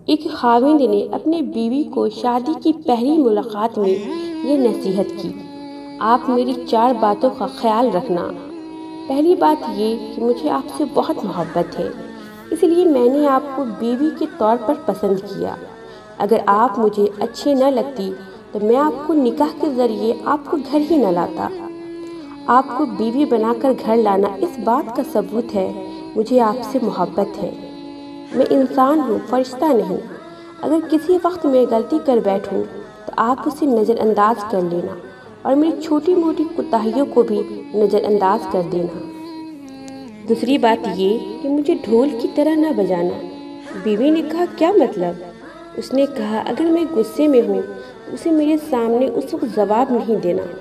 ایک خاوند نے اپنے بیوی کو شادی کی پہلی ملاقات میں یہ نصیحت کی، آپ میری 4 باتوں کا خیال رکھنا۔ پہلی بات یہ کہ مجھے آپ سے بہت محبت ہے، اس لیے میں نے آپ کو بیوی کے طور پر پسند کیا۔ اگر آپ مجھے اچھی نہ لگتی تو میں آپ کو نکاح کے ذریعے آپ کو گھر ہی نہ لاتا۔ آپ کو بیوی بنا کر گھر لانا اس بات کا ثبوت ہے مجھے آپ سے محبت ہے۔ میں انسان ہوں، فرشتہ نہیں۔ اگر کسی وقت میں غلطی کر بیٹھوں تو آپ اسے نظر انداز کر لینا اور میری چھوٹی موٹی کوتاہیوں کو بھی نظر انداز کر دینا۔ دوسری بات یہ کہ مجھے ڈھول کی طرح نہ بجانا۔ بیوی نے کہا، کیا مطلب؟ اس نے کہا، اگر میں غصے میں ہوں تو اسے میرے سامنے اس وقت جواب نہیں دینا۔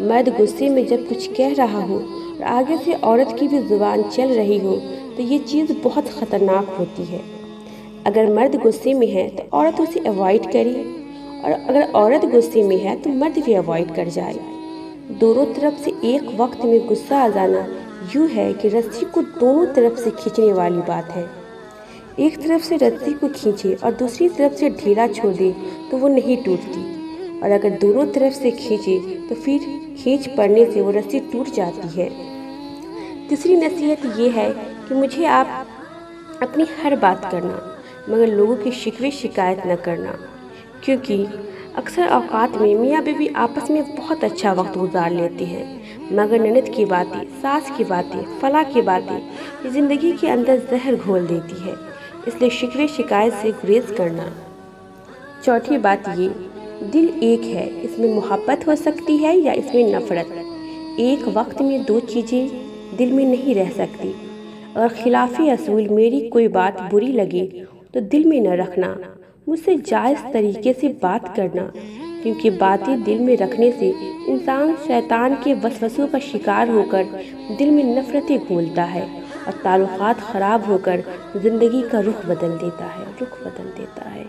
مرد غصے میں جب کچھ کہہ رہا ہو اور آگے سے عورت کی بھی زبان چل رہی ہو تو یہ چیز بہت خطرناک ہوتی ہے۔ اگر مرد غصے میں ہے تو عورت اسے اوائڈ کرے، اور اگر عورت غصے میں ہے تو مرد بھی اوائڈ کر جائے۔ دونوں طرف سے ایک وقت میں غصہ آ جانا یوں ہے کہ رسی کو دونوں طرف سے کھینچنے والی بات ہے۔ ایک طرف سے رسی کو کھینچے اور دوسری طرف سے ڈھیلا چھوڑ دے تو وہ نہیں ٹوٹتی، اور اگر دونوں طرف سے کھینچے تو پھر کھینچ پڑنے سے وہ رسی ٹوٹ جاتی ہے۔ تیسری نصیحت یہ ہے کہ مجھے آپ اپنی ہر بات کرنا، مگر لوگوں کی شکوے شکایت نہ کرنا، کیونکہ اکثر اوقات میں میاں بیوی آپس میں بہت اچھا وقت گزار لیتے ہیں، مگر نند کی باتیں، ساس کی باتیں، فلاں کی باتیں یہ زندگی کے اندر زہر گھول دیتی ہے، اس لیے شکوے شکایت سے گریز کرنا۔ چوتھی بات یہ، دل ایک ہے، اس میں محبت ہو سکتی ہے یا اس میں نفرت۔ ایک وقت میں 2 چیزیں دل میں نہیں رہ سکتی۔ اگر خلاف اصول میری کوئی بات بری لگے تو دل میں نہ رکھنا، مجھ سے جائز طریقے سے بات کرنا، کیونکہ باتیں دل میں رکھنے سے انسان شیطان کے وسوسوں کا شکار ہو کر دل میں نفرتیں گھولتا ہے اور تعلقات خراب ہو کر زندگی کا رخ بدل دیتا ہے۔